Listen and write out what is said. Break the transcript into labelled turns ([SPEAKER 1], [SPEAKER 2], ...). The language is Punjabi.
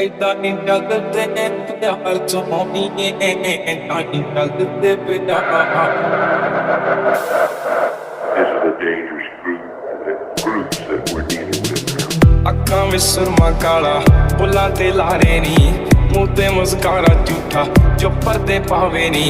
[SPEAKER 1] ਏਦਾਂ ਨੀ ਚੱਲਦੇ ਪਿਆਰ ਸੋਹਣੀਏ, ਏਦਾਂ ਨੀ ਚੱਲਦੇ ਪਿਆਰ।
[SPEAKER 2] This is a dangerous group, the groups that we're dealing with now.
[SPEAKER 1] ਅੱਖਾਂ ਵਿੱਚ ਸੁਰਮਾ ਕਾਲਾ, ਬੁੱਲਾਂ ਤੇ ਲਾਰੇ ਨੀ, ਮੂੰਹ ਤੇ ਮੁਸਕਾਰਾ ਝੂਠਾ ਜੋ ਪਰਦੇ ਪਾਵੇ ਨੀ।